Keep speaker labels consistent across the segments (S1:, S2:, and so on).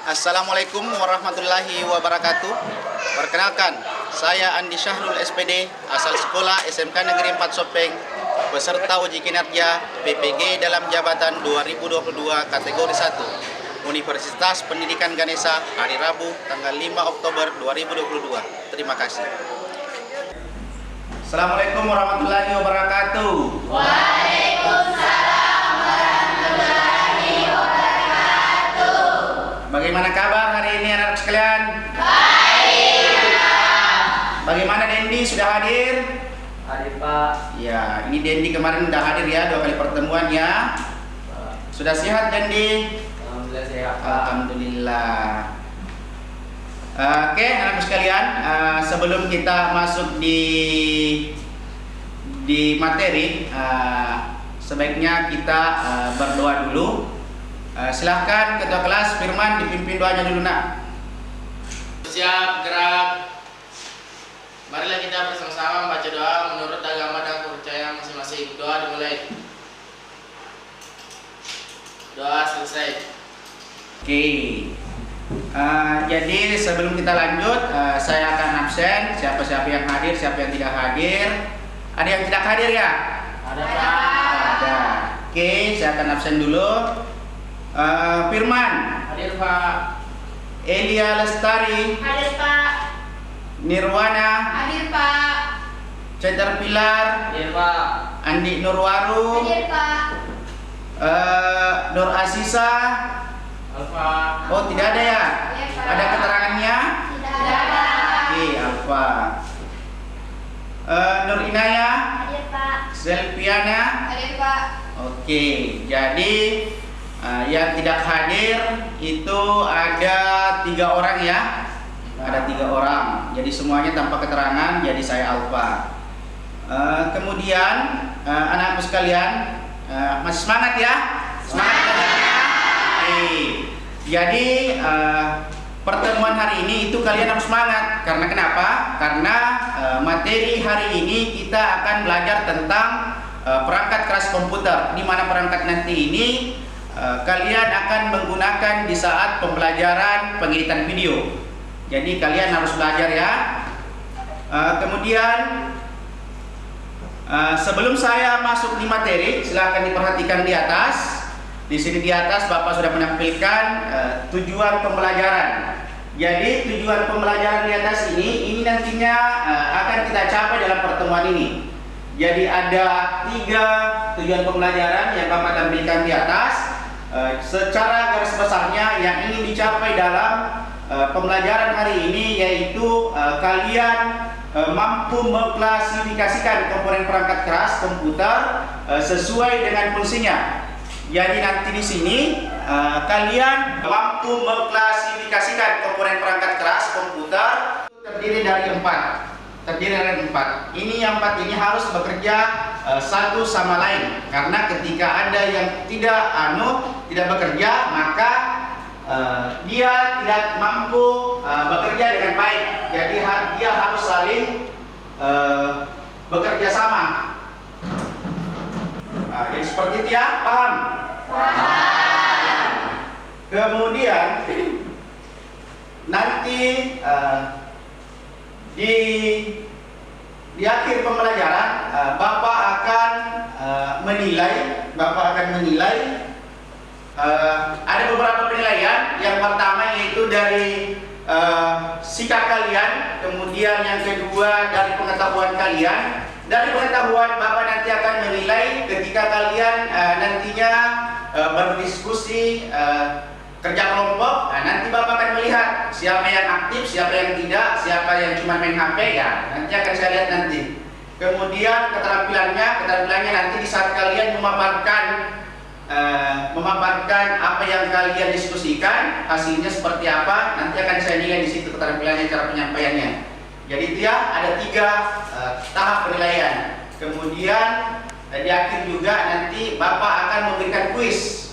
S1: Assalamualaikum warahmatullahi wabarakatuh. Perkenalkan, saya Andi Syahrul SPD, asal sekolah SMK Negeri 4 Sopeng, peserta uji kinerja PPG dalam jabatan 2022 kategori 1, Universitas Pendidikan Ganesha, hari Rabu, tanggal 5 Oktober 2022. Terima kasih. Assalamualaikum warahmatullahi wabarakatuh.
S2: Waalaikumsalam warahmatullahi wabarakatuh.
S1: Bagaimana kabar hari ini anak sekalian?
S2: Baik.
S1: Bagaimana Dendi, sudah hadir?
S3: Hadir Pak.
S1: Ya, ini Dendi kemarin udah hadir ya, 2 kali pertemuan ya. Sudah sehat Dendi?
S3: Alhamdulillah sehat Pak.
S1: Alhamdulillah. Oke, anak sekalian, sebelum kita masuk di materi, sebaiknya kita berdoa dulu. Silahkan Ketua Kelas Firman dipimpin doanya dulu nak.
S4: Siap, gerak. Marilah kita bersama-sama membaca doa menurut agama dan kepercayaan masing-masing. Doa dimulai. Doa selesai.
S1: Oke. Jadi sebelum kita lanjut, saya akan absen. Siapa-siapa yang hadir, siapa yang tidak hadir. Ada yang tidak hadir ya?
S4: Ada Pak.
S1: Ada. Oke, saya akan absen dulu. Firman,
S4: Hadir Pak.
S1: Elia Lestari,
S2: Hadir Pak.
S1: Nirwana,
S2: Hadir Pak.
S1: Caterpillar,
S3: Hadir Pak.
S1: Andi Nurwaru,
S2: Hadir Pak.
S1: Nur Asisa.
S4: Alfa.
S1: Oh, tidak ada ya?
S2: Iya, Pak.
S1: Ada keterangannya?
S2: Tidak ada.
S1: Oke, Alfa. Nur Inaya,
S2: Hadir Pak.
S1: Selviana.
S2: Hadir Pak.
S1: Oke, jadi yang tidak hadir itu ada 3 orang ya. Ada 3 orang. Jadi semuanya tanpa keterangan. Jadi saya Alfa. Kemudian anak-anakku sekalian masih semangat ya? Semangat belajarnya? Oke. Jadi pertemuan hari ini itu kalian harus semangat. Karena kenapa? Karena materi hari ini kita akan belajar tentang perangkat keras komputer. Di mana perangkat nanti ini kalian akan menggunakan di saat pembelajaran pengeditan video. Jadi kalian harus belajar ya. Kemudian sebelum saya masuk di materi, silahkan diperhatikan di atas. Di sini di atas Bapak sudah menampilkan tujuan pembelajaran. Jadi tujuan pembelajaran di atas ini nantinya akan kita capai dalam pertemuan ini. Jadi ada 3 tujuan pembelajaran yang Bapak tampilkan di atas. Secara garis besarnya yang ingin dicapai dalam pembelajaran hari ini yaitu kalian mampu mengklasifikasikan komponen perangkat keras komputer sesuai dengan fungsinya. Jadi nanti di sini kalian mampu mengklasifikasikan komponen perangkat keras komputer terdiri dari 4. Ini yang 4 ini harus bekerja satu sama lain, karena ketika ada yang tidak bekerja, maka dia tidak mampu bekerja dengan baik. Jadi dia harus saling bekerja sama. Jadi seperti itu ya, paham? Paham. Kemudian nanti di akhir pembelajaran Bapak akan menilai. Ada beberapa penilaian. Yang pertama yaitu dari sikap kalian, kemudian yang kedua dari pengetahuan kalian. Dari pengetahuan Bapak nanti akan menilai ketika kalian nantinya berdiskusi kerja kelompok. Nanti Bapak akan melihat siapa yang aktif, siapa yang tidak, siapa yang cuma main HP ya. Nanti akan saya lihat nanti. Kemudian keterampilannya nanti di saat kalian memaparkan apa yang kalian diskusikan, hasilnya seperti apa, nanti akan saya nilai di situ keterampilannya, cara penyampaiannya. Jadi itu ya, ada 3 tahap penilaian. Kemudian di akhir juga nanti Bapak akan memberikan kuis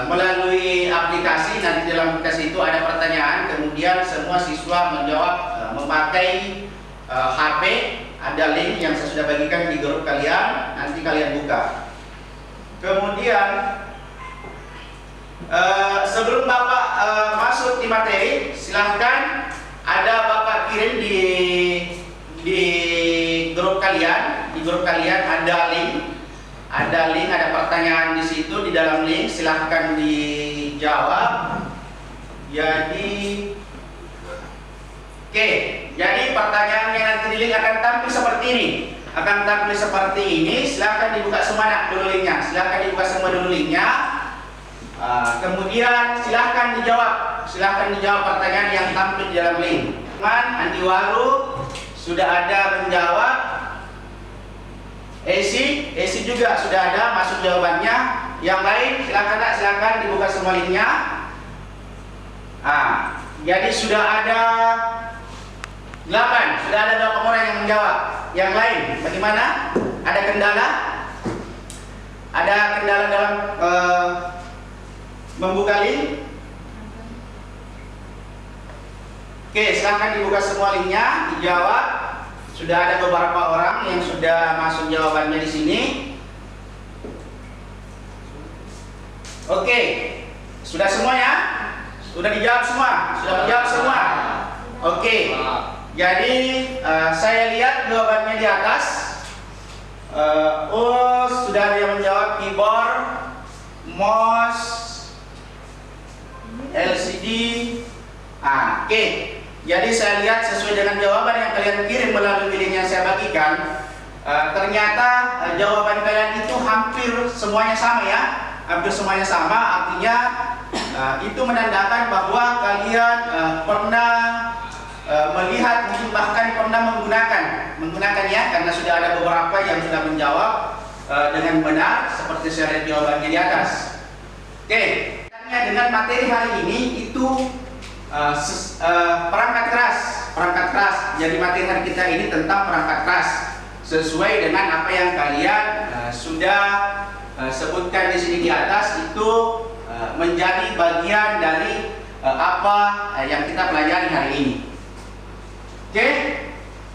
S1: melalui aplikasi. Nanti dalam aplikasi itu ada pertanyaan, kemudian semua siswa menjawab memakai HP. Ada link yang saya sudah bagikan di grup kalian, nanti kalian buka. Kemudian sebelum Bapak masuk di materi, silahkan ada Bapak kirim di grup kalian. Di grup kalian ada link, ada pertanyaan di situ di dalam link, silahkan dijawab. Jadi pertanyaannya nanti di link akan tampil seperti ini. Silahkan dibuka semua dulu linknya. Kemudian silahkan dijawab pertanyaan yang tampil di dalam link. Andi Waru sudah ada menjawab. Esi juga sudah ada masuk jawabannya. Yang lain silakan dibuka semua linknya. Jadi sudah ada 8 orang yang menjawab. Yang lain bagaimana? Ada kendala? Ada kendala dalam membuka link? Oke, silahkan dibuka semua linknya, dijawab. Sudah ada beberapa orang yang sudah masuk jawabannya di sini. Oke, sudah semua ya? Sudah dijawab semua? Oke. Jadi saya lihat jawabannya di atas. Sudah ada yang menjawab keyboard, mouse, LCD. Oke. Jadi saya lihat sesuai dengan jawaban yang kalian kirim melalui link yang saya bagikan, ternyata jawaban kalian itu hampir semuanya sama ya. Artinya itu menandakan bahwa kalian pernah melihat, mungkin bahkan pernah menggunakan ya, karena sudah ada beberapa yang sudah menjawab dengan benar seperti saya lihat jawabannya di atas. Oke, dengan materi hari ini itu perangkat keras. Jadi materi hari kita ini tentang perangkat keras sesuai dengan apa yang kalian sudah sebutkan di sini di atas, itu menjadi bagian dari apa yang kita pelajari hari ini. Oke,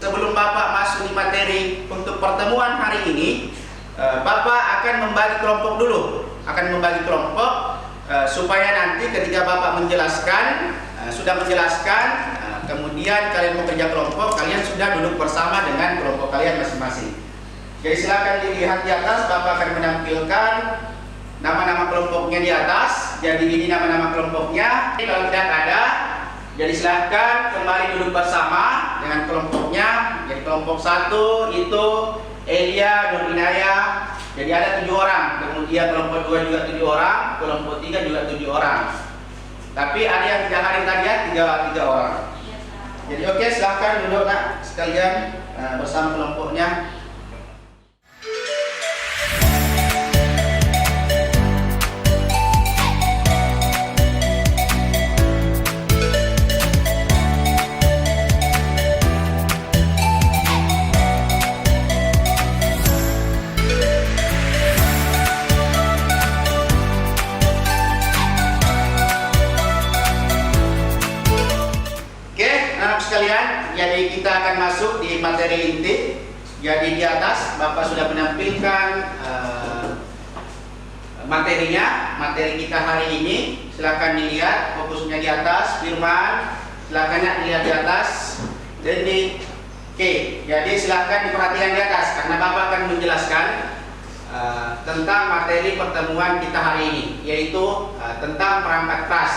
S1: sebelum Bapak masuk di materi untuk pertemuan hari ini, Bapak akan membagi kelompok dulu. Supaya nanti ketika Bapak sudah menjelaskan, kemudian kalian mau kerja kelompok, kalian sudah duduk bersama dengan kelompok kalian masing-masing. Jadi silakan dilihat di atas, Bapak akan menampilkan nama-nama kelompoknya di atas. Jadi ini nama-nama kelompoknya. Kalau tidak ada, jadi silahkan kembali duduk bersama dengan kelompoknya. Jadi kelompok 1 itu Elia, Nurinaya. Jadi ada 7 orang. Kemudian kelompok 2 juga 7 orang. Kelompok 3 juga 7 orang. Tapi ada yang tidak hadir tadi ya, 3 orang. Jadi oke, silahkan duduk sekalian bersama kelompoknya. Sekalian, jadi kita akan masuk di materi inti. Jadi di atas Bapak sudah menampilkan materi kita hari ini. Silakan dilihat, fokusnya di atas. Firman, silakan dilihat di atas. Jadi, oke, jadi silakan diperhatikan di atas karena Bapak akan menjelaskan tentang materi pertemuan kita hari ini, yaitu tentang perangkat keras.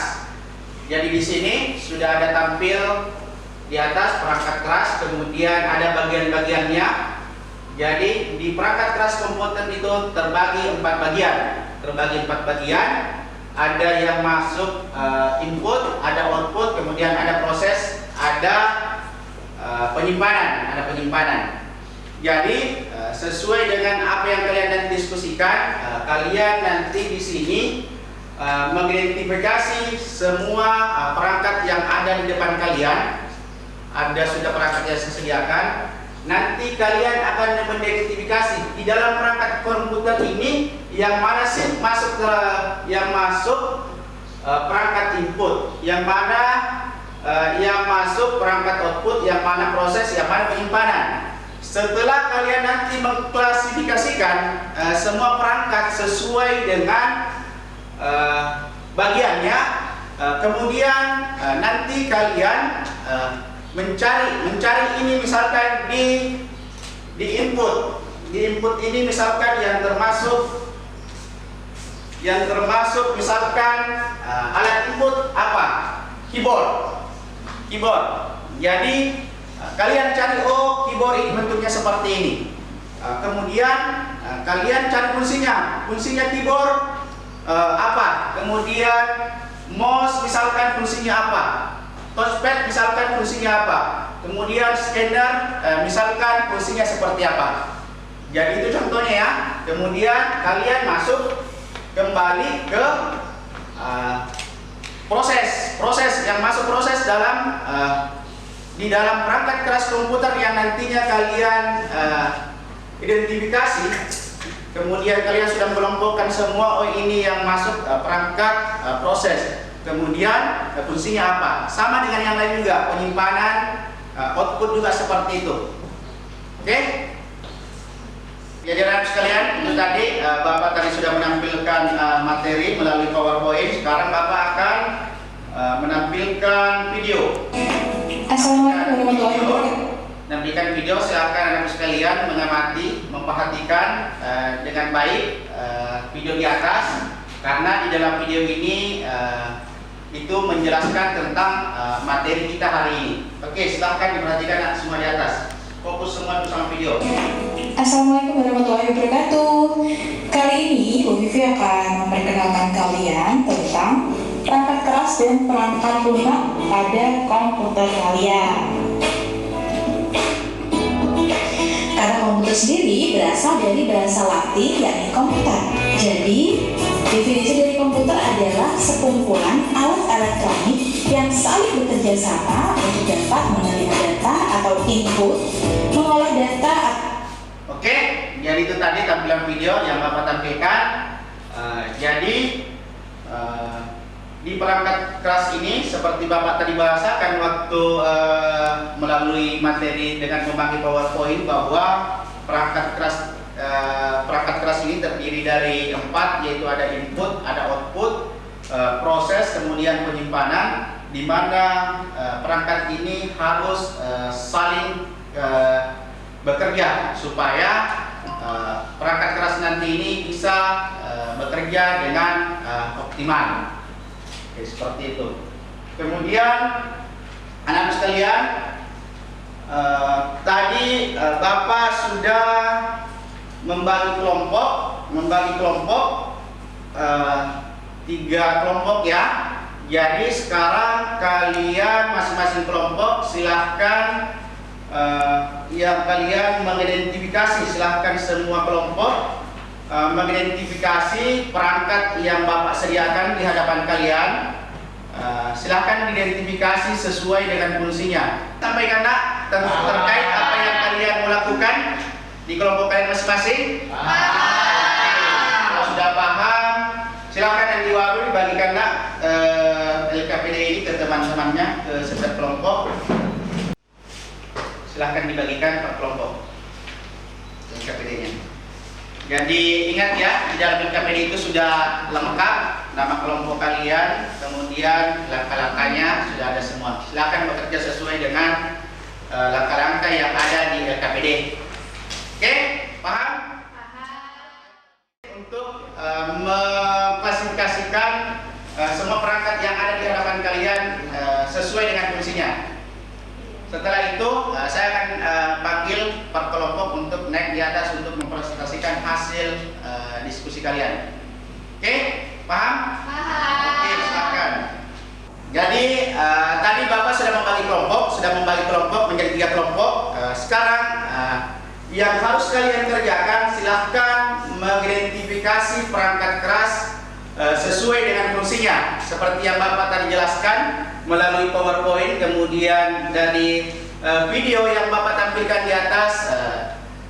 S1: Jadi di sini sudah ada tampil di atas perangkat keras, kemudian ada bagian-bagiannya. Jadi di perangkat keras komputer itu terbagi 4 bagian. Ada yang masuk input, ada output, kemudian ada proses, ada penyimpanan. Jadi sesuai dengan apa yang kalian nanti diskusikan, kalian nanti di sini mengidentifikasi semua perangkat yang ada di depan kalian. Ada sudah perangkat yang saya sediakan. Nanti kalian akan mengidentifikasi di dalam perangkat komputer ini yang mana sih masuk perangkat input, yang mana yang masuk perangkat output, yang mana proses, yang mana penyimpanan. Setelah kalian nanti mengklasifikasikan semua perangkat sesuai dengan bagiannya, Kemudian nanti kalian mencari ini misalkan di input. Di input ini misalkan yang termasuk misalkan alat input apa? Keyboard. Jadi kalian cari keyboard ini bentuknya seperti ini. Kemudian kalian cari fungsinya keyboard apa? Kemudian mouse misalkan fungsinya apa? Touchpad misalkan fungsinya apa? Kemudian scanner misalkan fungsinya seperti apa? Jadi itu contohnya ya. Kemudian kalian masuk kembali ke proses yang masuk proses dalam di dalam perangkat keras komputer yang nantinya kalian identifikasi. Kemudian kalian sudah mengelompokkan semua, ini yang masuk perangkat proses. Kemudian fungsinya apa? Sama dengan yang lain juga, penyimpanan, output juga seperti itu. Oke? Jadi anak sekalian, itu tadi Bapak tadi sudah menampilkan materi melalui PowerPoint. Sekarang Bapak akan menampilkan video.
S5: Assalamualaikum warahmatullahi wabarakatuh.
S1: Nampilkan video, silakan anak sekalian mengamati, memperhatikan dengan baik video di atas, karena di dalam video ini itu menjelaskan tentang materi kita hari ini. Oke, silakan diperhatikan anak semua di atas. Fokus semua bersama video.
S5: Assalamualaikum warahmatullahi wabarakatuh. Kali ini Bu Vivi akan memperkenalkan kalian tentang perangkat keras dan perangkat lunak pada komputer kalian. Karena komputer sendiri berasal dari bahasa Latin yakni komputer. Jadi, definisi dari komputer adalah sekumpulan alat elektronik yang saling bekerja sama untuk dapat menerima data atau input, mengolah data.
S1: Oke, jadi itu tadi tampilan video yang Bapak tampilkan. Di perangkat keras ini seperti Bapak tadi bahasakan waktu melalui materi dengan memakai PowerPoint, bahwa perangkat keras ini terdiri dari 4, yaitu ada input, ada output, proses, kemudian penyimpanan, di mana perangkat ini harus saling bekerja supaya perangkat keras nanti ini bisa bekerja dengan optimal. Oke, seperti itu. Kemudian anak sekalian, tadi Bapak sudah membagi kelompok 3 kelompok ya. Jadi sekarang kalian masing-masing kelompok silahkan yang kalian mengidentifikasi, silahkan semua kelompok mengidentifikasi perangkat yang Bapak sediakan di hadapan kalian. Silahkan diidentifikasi sesuai dengan fungsinya. Sampaikan nak terkait apa yang kalian mau lakukan di kelompok kalian masing-masing. Kalau sudah paham, silahkan yang di warung dibagikan nak LKPD ini ke teman-temannya, ke setiap kelompok. Silahkan dibagikan per kelompok LKPD-nya. Jadi ingat ya, di dalam LKPD itu sudah lengkap nama kelompok kalian, kemudian langkah-langkahnya sudah ada semua. Silahkan bekerja sesuai dengan langkah-langkah yang ada di LKPD. Oke, paham? Untuk mengklasifikasikan semua perangkat yang ada di hadapan kalian sesuai dengan fungsinya. Setelah itu saya akan panggil per kelompok untuk naik di atas untuk mempresentasikan hasil diskusi kalian. Oke, paham?
S2: Paham.
S1: Oke, silakan. Jadi tadi Bapak sudah membagi kelompok menjadi 3 kelompok. Sekarang yang harus kalian kerjakan, silahkan mengidentifikasi perangkat keras sesuai dengan fungsinya, seperti yang Bapak tadi jelaskan melalui PowerPoint, kemudian dari video yang Bapak tampilkan di atas.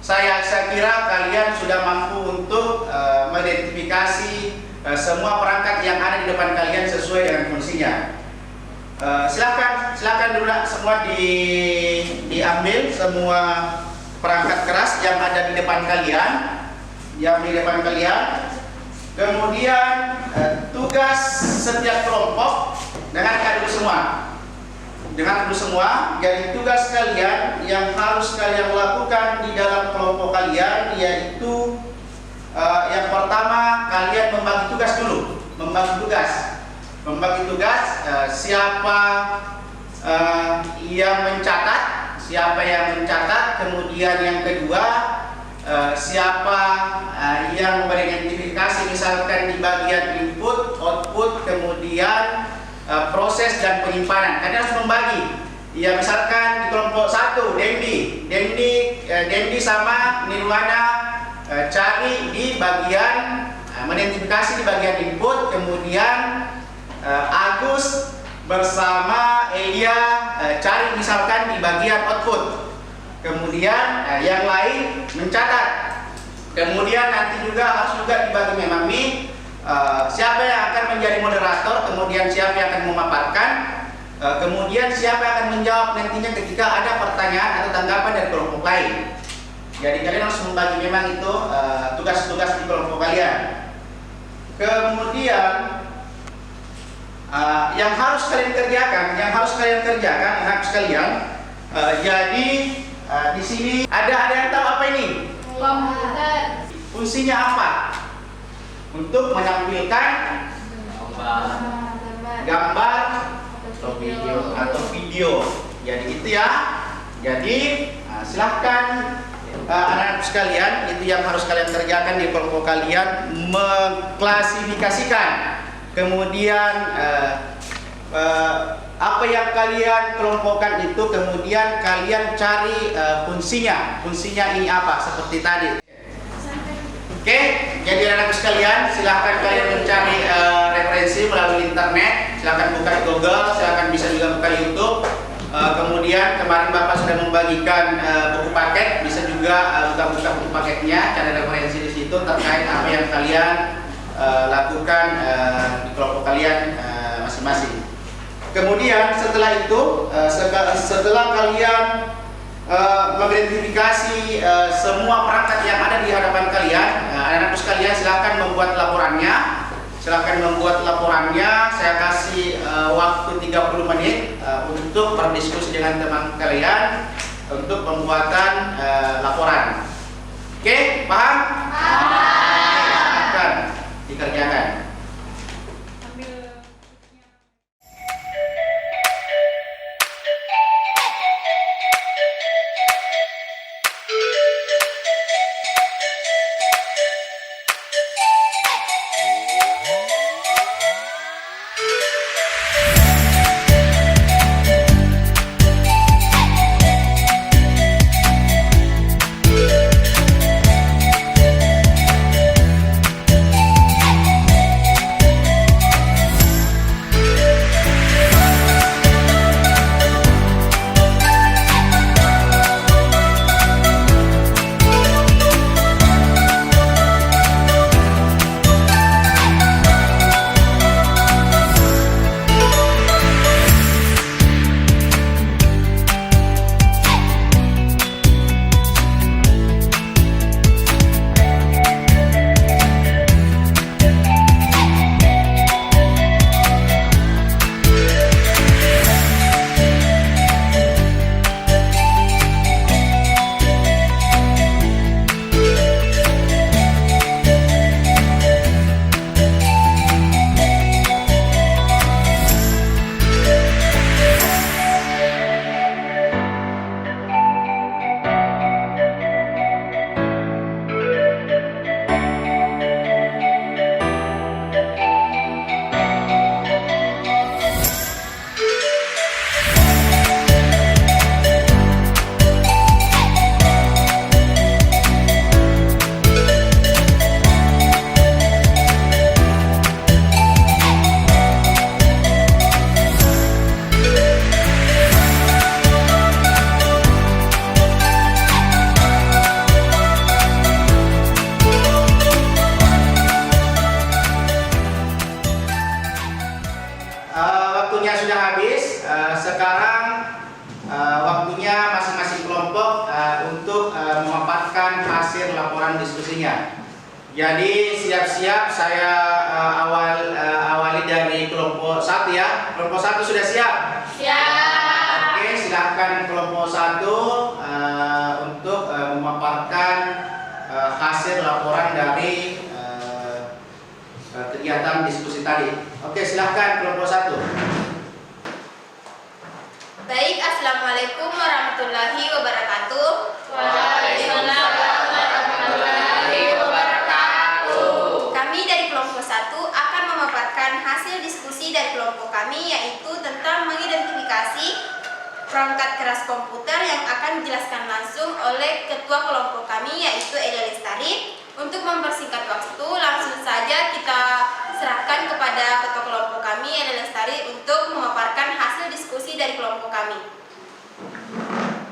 S1: Saya kira kalian sudah mampu untuk mengidentifikasi semua perangkat yang ada di depan kalian sesuai dengan fungsinya. Silakan dulu semua diambil semua perangkat keras yang ada di depan kalian, Kemudian tugas setiap kelompok semua. Dengar dulu semua. Jadi tugas kalian yang harus kalian lakukan di dalam kelompok kalian yaitu yang pertama, kalian membagi tugas dulu. Membagi tugas siapa yang mencatat, kemudian yang kedua siapa yang beridentifikasi misalkan di bagian input, output, kemudian proses dan penyimpanan. Kalian harus membagi. Ya misalkan di kelompok 1 Dendi sama Nirwana cari di bagian mengidentifikasi di bagian input, kemudian Agus bersama Elia cari misalkan di bagian output, kemudian yang lain mencatat, kemudian nanti juga harus dibagi memahami siapa yang akan menjadi moderator, kemudian siapa yang akan memaparkan, kemudian siapa yang akan menjawab nantinya ketika ada pertanyaan atau tanggapan dari kelompok lain. Jadi kalian harus membagi memang itu tugas-tugas di kelompok kalian. Kemudian yang harus kalian kerjakan, anak sekalian. Jadi di sini ada yang tahu apa ini?
S2: Komputer.
S1: Fungsinya apa? Untuk menampilkan gambar atau video. Jadi itu ya. Jadi silahkan anak-anak sekalian, itu yang harus kalian kerjakan di kelompok kalian, mengklasifikasikan. Kemudian apa yang kalian kelompokkan itu, kemudian kalian cari fungsinya ini apa, seperti tadi. Oke, jadi anak-anak sekalian, silahkan kalian mencari referensi melalui internet. Silahkan buka di Google, silahkan bisa juga buka di YouTube. Kemudian kemarin Bapak sudah membagikan buku paket, bisa juga buka buku paketnya, cari referensi di situ terkait apa yang kalian lakukan di kelompok kalian masing-masing. Kemudian setelah itu, setelah kalian mengidentifikasi semua perangkat yang ada di hadapan kalian, anak-anak sekalian silahkan membuat laporannya. Saya kasih waktu 30 menit untuk berdiskusi dengan teman kalian untuk pembuatan laporan. Oke, paham? Akan dikerjakan. Jadi siap-siap saya awali dari kelompok kelompok 1 ya. Kelompok 1 sudah siap?
S2: Siap.
S1: Oke, silakan kelompok 1 untuk memaparkan hasil laporan dari kegiatan diskusi tadi. Oke, silakan kelompok 1.
S2: Baik, Assalamualaikum warahmatullahi wabarakatuh.
S4: Waalaikumsalam warahmatullahi wabarakatuh.
S2: Kami dari kelompok 1 akan memaparkan hasil diskusi dari kelompok kami, yaitu tentang mengidentifikasi perangkat keras komputer yang akan dijelaskan langsung oleh ketua kelompok kami, yaitu Elia Lestari. Untuk mempersingkat waktu, langsung saja kita serahkan kepada ketua kelompok kami, Elia Lestari, untuk memaparkan hasil diskusi dari kelompok kami.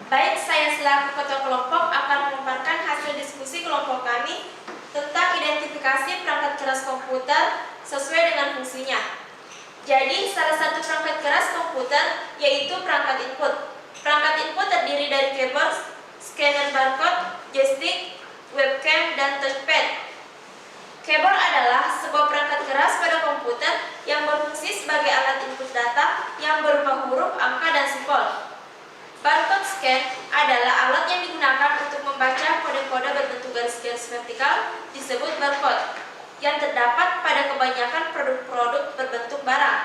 S2: Baik, saya selaku ketua kelompok akan memaparkan hasil diskusi kelompok kami tentang identifikasi perangkat keras komputer sesuai dengan fungsinya. Jadi, salah satu perangkat keras komputer yaitu perangkat input. Perangkat input terdiri dari keyboard, scanner barcode, joystick, webcam, dan touchpad. Keyboard adalah sebuah perangkat keras pada komputer yang berfungsi sebagai alat input data yang berupa huruf, angka, dan simbol. Barcode scan adalah alat yang digunakan untuk membaca kode-kode berbentuk garis-garis vertikal disebut barcode yang terdapat pada kebanyakan produk-produk berbentuk barang.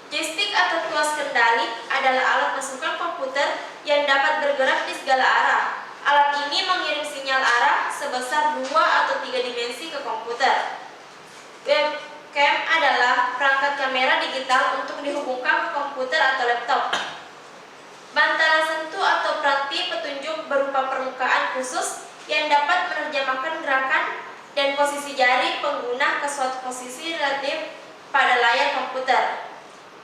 S2: Joystick atau tuas kendali adalah alat masukan komputer yang dapat bergerak di segala arah. Alat ini mengirim sinyal arah sebesar 2 atau 3 dimensi ke komputer. Webcam adalah perangkat kamera digital untuk dihubungkan ke komputer atau laptop. Bantalan sentuh atau peranti petunjuk berupa permukaan khusus yang dapat menerjemahkan gerakan dan posisi jari pengguna ke suatu posisi relatif pada layar komputer.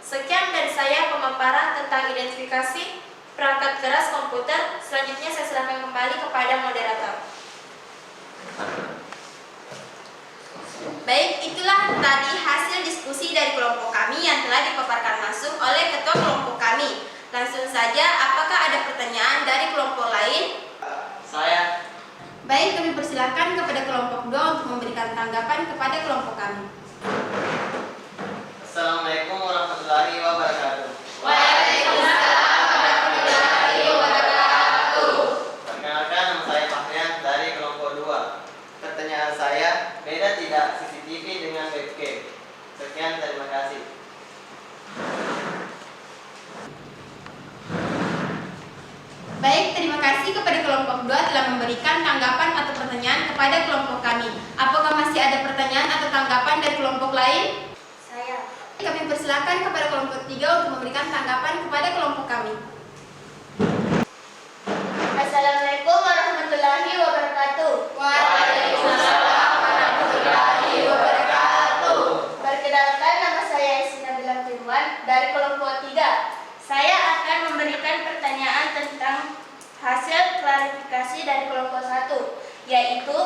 S2: Sekian dari saya pemaparan tentang identifikasi perangkat keras komputer. Selanjutnya saya serahkan kembali kepada moderator. Baik, itulah tadi hasil diskusi dari kelompok kami yang telah dipaparkan langsung oleh ketua kelompok kami. Langsung saja, apakah ada pertanyaan dari kelompok lain?
S3: Saya.
S2: Baik, kami persilakan kepada kelompok 2 untuk memberikan tanggapan kepada kelompok kami.
S3: Assalamualaikum warahmatullahi wabarakatuh.
S2: Waalaikumsalam warahmatullahi wabarakatuh.
S3: Perkenalkan, nama saya Fahrian dari kelompok 2. Pertanyaan saya, beda tidak CCTV dengan webcam? Sekian, terima kasih.
S2: Baik, terima kasih kepada kelompok 2 telah memberikan tanggapan atau pertanyaan kepada kelompok kami. Apakah masih ada pertanyaan atau tanggapan dari kelompok lain? Saya. Kami persilakan kepada kelompok 3 untuk memberikan tanggapan kepada kelompok kami. Assalamualaikum warahmatullahi wabarakatuh. Waalaikumsalam warahmatullahi wabarakatuh. Perkenalkan, nama saya Esina Bilang Firman dari kelompok 3. Saya akan memberikan pertanyaan tentang hasil klarifikasi dari kelompok 1, yaitu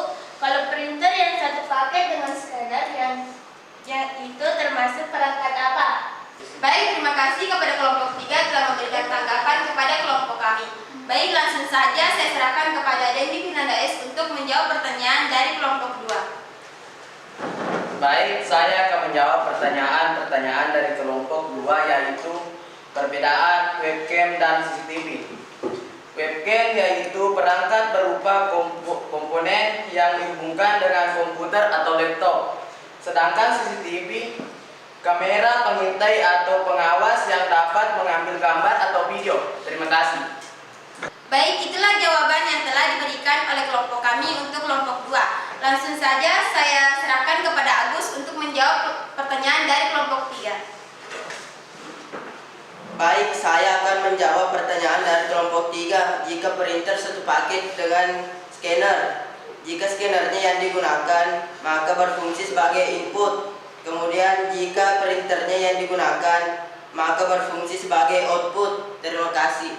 S2: kalau printer yang satu paket dengan scanner yang itu termasuk perangkat apa? Baik, terima kasih kepada kelompok 3 telah memberikan tanggapan kepada kelompok kami. Baik, langsung saja saya serahkan kepada Dendi Finanda S untuk menjawab pertanyaan dari kelompok 2.
S6: Baik, saya akan menjawab pertanyaan dari kelompok 2, yaitu perbedaan webcam dan CCTV. Webcam yaitu perangkat berupa komponen yang dihubungkan dengan komputer atau laptop. Sedangkan CCTV, kamera pengintai atau pengawas yang dapat mengambil gambar atau video. Terima kasih.
S2: Baik, itulah jawaban yang telah diberikan oleh kelompok kami untuk kelompok 2. Langsung saja saya serahkan kepada Agus untuk menjawab pertanyaan dari kelompok 3.
S7: Baik, saya akan menjawab pertanyaan dari kelompok 3. Jika printer satu paket dengan scanner, jika scannernya yang digunakan, maka berfungsi sebagai input. Kemudian jika printernya yang digunakan, maka berfungsi sebagai output. Terima kasih.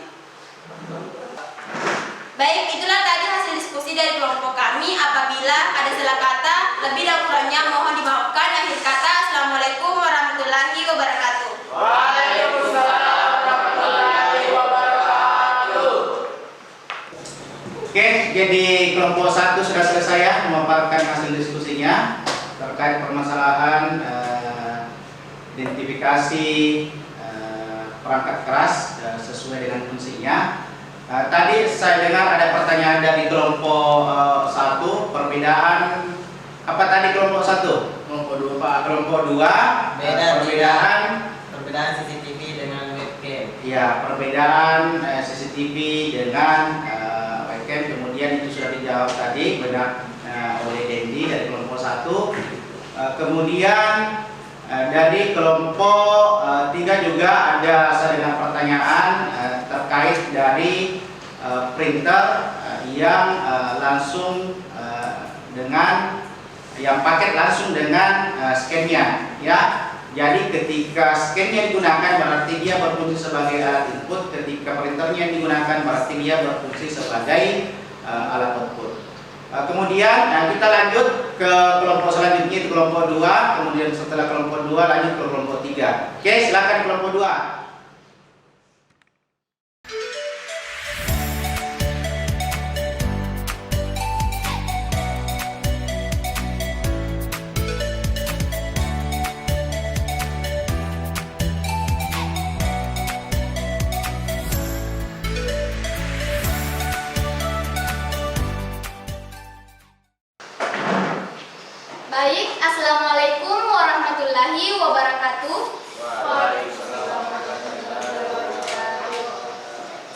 S2: Baik, itulah tadi hasil diskusi dari kelompok kami. Apabila ada salah kata, lebih dan kurangnya mohon dimaafkan. Akhir kata, Assalamualaikum warahmatullahi wabarakatuh.
S4: Waalaikumsalam warahmatullahi wabarakatuh.
S1: Oke, jadi kelompok 1 sudah selesai ya memaparkan hasil diskusinya terkait permasalahan identifikasi perangkat keras sesuai dengan fungsinya. Tadi saya dengar ada pertanyaan dari kelompok 1, perbedaan apa tadi kelompok 1?
S4: Kelompok 2 Pak.
S1: Kelompok 2
S3: Perbedaan CCTV dengan webcam.
S1: ya, perbedaan CCTV dengan webcam, kemudian itu sudah dijawab tadi benar oleh Dendi dari kelompok 1. Kemudian dari kelompok 3 juga ada saya pertanyaan terkait dari printer yang langsung dengan yang paket langsung dengan scan-nya, ya. Jadi ketika scan-nya digunakan berarti dia berfungsi sebagai alat input, ketika printernya digunakan berarti dia berfungsi sebagai alat output. Kemudian kita lanjut ke kelompok selanjutnya, itu kelompok 2, kemudian setelah kelompok 2 lanjut ke kelompok 3. Oke, silakan kelompok 2.
S2: Baik, Assalamualaikum warahmatullahi wabarakatuh.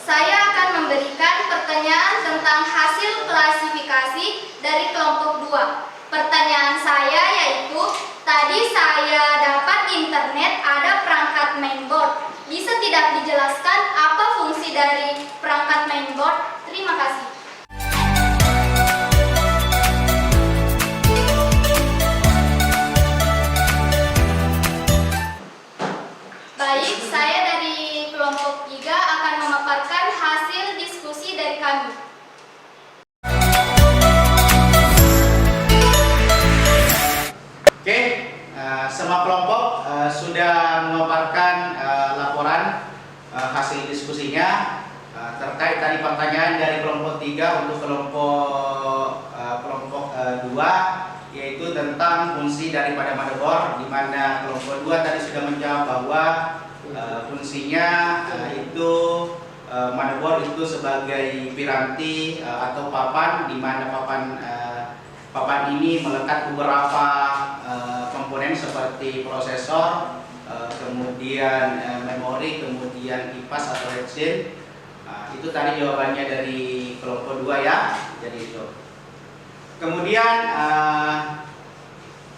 S2: Saya akan memberikan pertanyaan tentang hasil klasifikasi dari kelompok 2. Pertanyaan saya yaitu, tadi saya dapat di internet ada perangkat mainboard. Bisa tidak dijelaskan apa fungsi dari perangkat mainboard? Terima kasih. Baik, saya dari kelompok 3 akan memaparkan hasil diskusi dari kami.
S1: Oke, semua kelompok sudah memaparkan laporan hasil diskusinya terkait tadi pertanyaan dari kelompok 3 untuk kelompok 2, yaitu tentang fungsi daripada motherboard, di mana kelompok 2 tadi sudah menjawab bahwa fungsinya itu motherboard itu sebagai piranti atau papan, di mana papan ini melekat beberapa komponen seperti prosesor, kemudian memori, kemudian kipas atau headset. Itu tadi jawabannya dari kelompok 2 ya. Jadi itu. Kemudian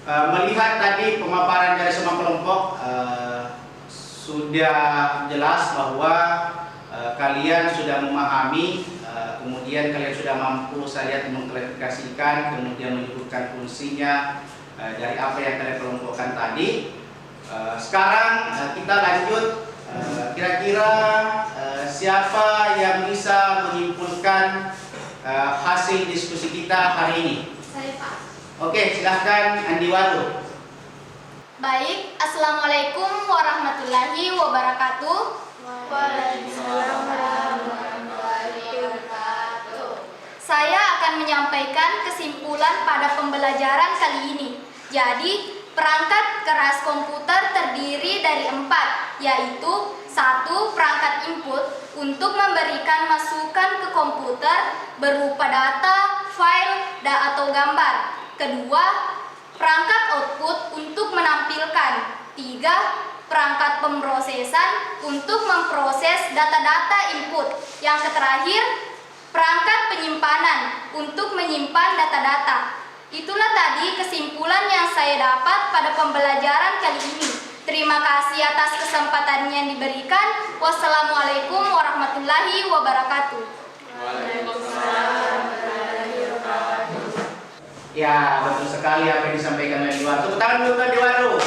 S1: melihat tadi pemaparan dari semua kelompok, sudah jelas bahwa kalian sudah memahami, kemudian kalian sudah mampu saya lihat mengklarifikasikan, kemudian menyebutkan fungsinya dari apa yang kalian kelompokkan tadi. Sekarang kita lanjut, kira-kira siapa yang bisa menyimpulkan hasil diskusi kita hari ini?
S2: Saya Pak.
S1: Oke, silahkan Andi Waru.
S2: Baik, Assalamualaikum warahmatullahi wabarakatuh.
S8: Waalaikumsalam warahmatullahi wabarakatuh.
S2: Saya akan menyampaikan kesimpulan pada pembelajaran kali ini. Jadi, perangkat keras komputer terdiri dari 4, yaitu 1. Perangkat input untuk memberikan masukan ke komputer berupa data, file, atau gambar. 2. Perangkat output untuk menampilkan. 3. Perangkat pemrosesan untuk memproses data-data input. Yang terakhir, perangkat penyimpanan untuk menyimpan data-data. Itulah tadi kesimpulan yang saya dapat pada pembelajaran kali ini. Terima kasih atas kesempatan yang diberikan. Wassalamualaikum warahmatullahi wabarakatuh.
S8: Waalaikumsalam warahmatullahi wabarakatuh.
S1: Ya, betul sekali apa yang disampaikan oleh Dewaru. Tepuk tangan dulu Dewaru.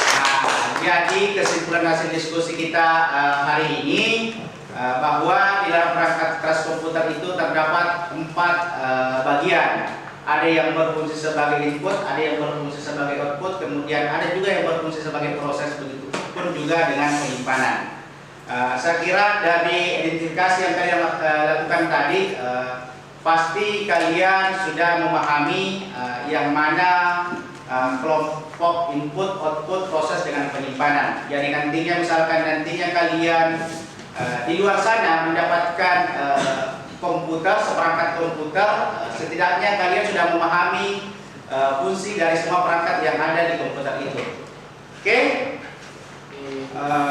S1: Nah, jadi kesimpulan hasil diskusi kita hari ini bahwa di dalam perangkat keras komputer itu terdapat 4 bagian. Ada yang berfungsi sebagai input, ada yang berfungsi sebagai output, kemudian ada juga yang berfungsi sebagai proses, begitu pun juga dengan penyimpanan. Saya kira dari identifikasi yang kalian lakukan tadi, pasti kalian sudah memahami yang mana kelompok input, output, proses dengan penyimpanan. Jadi nantinya misalkan kalian di luar sana mendapatkan komputer, seperangkat komputer, setidaknya kalian sudah memahami fungsi dari semua perangkat yang ada di komputer itu. Oke?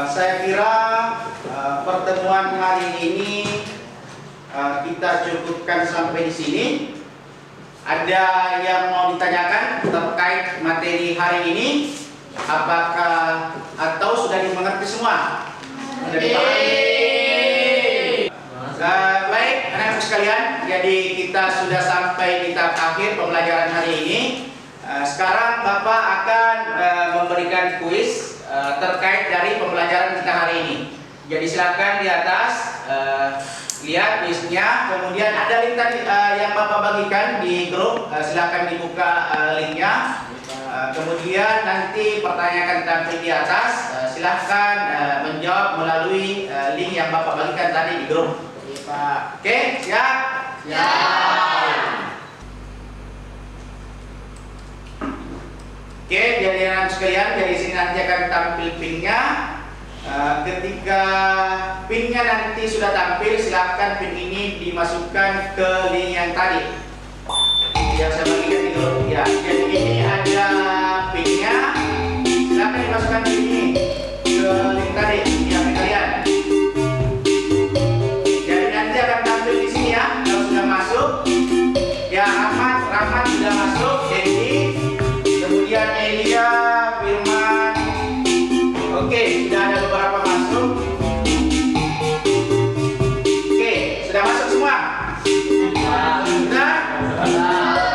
S1: Saya kira pertemuan hari ini kita cukupkan sampai di sini. Ada yang mau ditanyakan terkait materi hari ini? Apakah atau sudah dimengerti semua? Sudah dipahami? Baik, anak-anak sekalian, jadi kita sudah sampai di tahap akhir pembelajaran hari ini. Sekarang Bapak akan memberikan kuis terkait dari pembelajaran kita hari ini. Jadi silakan di atas lihat kuisnya, kemudian ada link tadi yang Bapak bagikan di grup, silakan dibuka linknya. Kemudian nanti pertanyaan akan ditampil di atas, silakan menjawab melalui link yang Bapak bagikan tadi di grup. Oke, siap? Oke, jadi anak sekalian, dari sini nanti akan tampil pinnya. Ketika pinnya nanti sudah tampil, silahkan pin ini dimasukkan ke link yang tadi yang saya bagikan di grup ya. Jadi ini ada pinnya, silahkan dimasukkan pin ini ke link tadi yang kalian. Jadi nanti akan tampil di sini ya, kalau sudah masuk. Ya, Rahmat sudah masuk, jadi kemudian Elia, Firman. Oke, sudah ada beberapa masuk. Oke, sudah masuk semua? Sudah?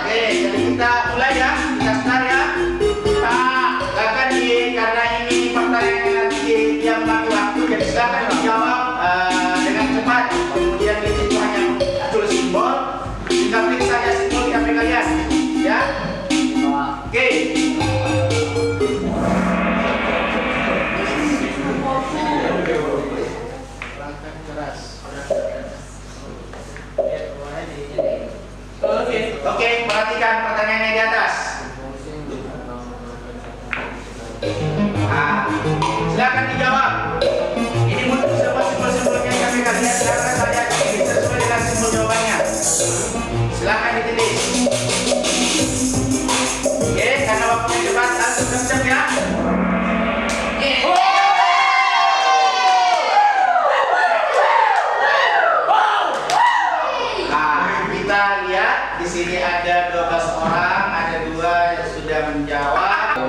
S1: Oke, jadi kita mulai ya, kita start ya. Silakan karena ini pertanyaan nanti yang memakai waktu, jadi silakan dijawab dengan cepat. Kemudian di situ hanya tulis simbol, tinggal klik saja simbol di HP kalian, ya. Oke. Oke, perhatikan pertanyaannya di atas. Silakan dijawab. Ini untuk semua simbol-simbolnya yang kami kalian silakan saja sesuai dengan simbol jawabannya. Silakan ditulis. Oke, karena waktunya cepat, langsung siap ya. Kita lihat di sini ada 12 orang, ada 2 yang sudah menjawab.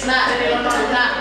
S4: Nak, dari London, nak.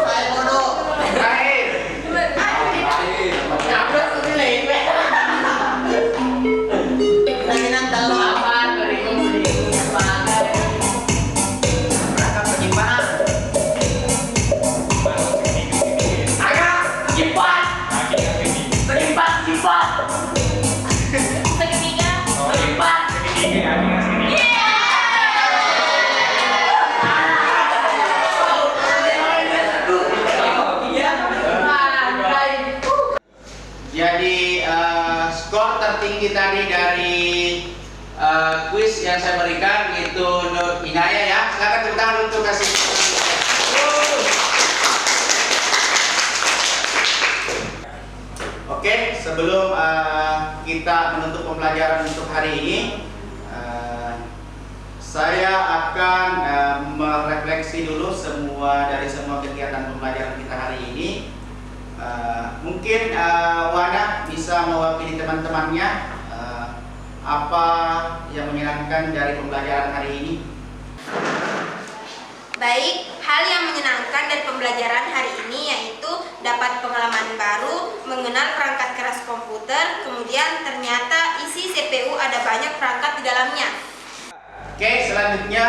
S3: Saya bodoh.
S1: Terakhir.
S4: Nabrak tuh nilai ini.
S3: Keinginan telur.
S4: Sabar, beri membeli semangat.
S3: Perangkat penyimpanan.
S4: Agak cepat. Cepat, cepat.
S2: Segitiga.
S4: Cepat.
S1: Jadi skor tertinggi tadi dari kuis yang saya berikan itu Nur Inaya ya. Silakan tepuk tangan untuk kasih. Oke, sebelum kita menutup pembelajaran untuk hari ini, saya akan merefleksi dulu dari semua kegiatan pembelajaran kita hari ini. Mungkin Wana bisa mewakili teman-temannya apa yang menyenangkan dari pembelajaran hari ini.
S2: Baik, hal yang menyenangkan dari pembelajaran hari ini yaitu dapat pengalaman baru, mengenal perangkat keras komputer, kemudian ternyata isi CPU ada banyak perangkat di dalamnya.
S1: Oke, selanjutnya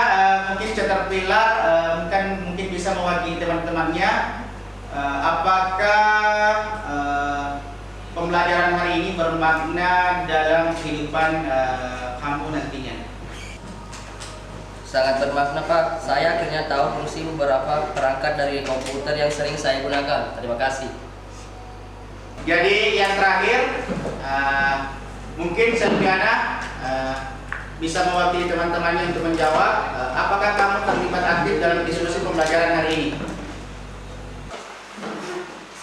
S1: mungkin Caterpillar mungkin bisa mewakili teman-temannya. Apakah pembelajaran hari ini bermakna dalam kehidupan kamu nantinya?
S6: Sangat bermakna Pak, saya akhirnya tahu fungsi beberapa perangkat dari komputer yang sering saya gunakan. Terima kasih.
S1: Jadi yang terakhir, mungkin Selviana bisa mewakili teman-temannya untuk menjawab. Apakah kamu terlibat aktif dalam diskusi pembelajaran hari ini?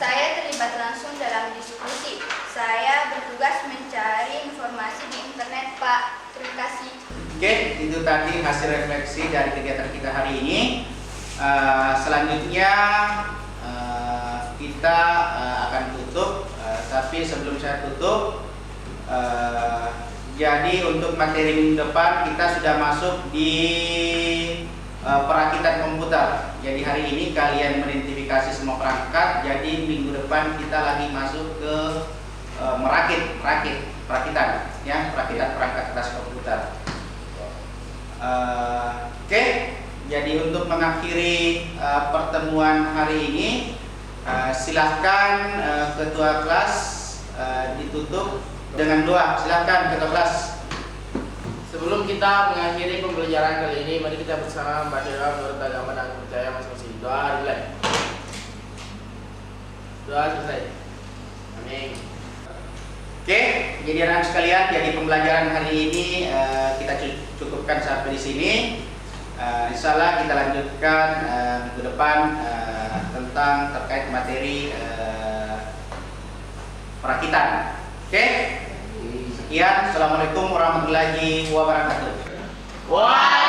S8: Saya terlibat langsung dalam diskusi. Saya bertugas mencari informasi di internet, Pak. Terima kasih.
S1: Oke, itu tadi hasil refleksi dari kegiatan kita hari ini. Selanjutnya kita akan tutup, tapi sebelum saya tutup, jadi untuk materi minggu depan kita sudah masuk di perakitan komputer. Jadi hari ini kalian mengidentifikasi semua perangkat. Jadi minggu depan kita lagi masuk ke perakitan, ya, perakitan perangkat keras komputer. Oke, jadi untuk mengakhiri pertemuan hari ini, silahkan ketua kelas ditutup dengan doa. Silahkan ketua kelas.
S4: Sebelum kita mengakhiri pembelajaran kali ini, mari kita bersama membaca doa menurut agama dan percaya masing-masing. Doa dimulai. Doa selesai. Amin.
S1: Oke, jadi anak sekalian, jadi pembelajaran hari ini kita cukupkan sampai di sini. Insya Allah kita lanjutkan minggu depan tentang terkait materi perakitan. Oke, sekian. Assalamualaikum warahmatullahi wabarakatuh.
S4: Wah.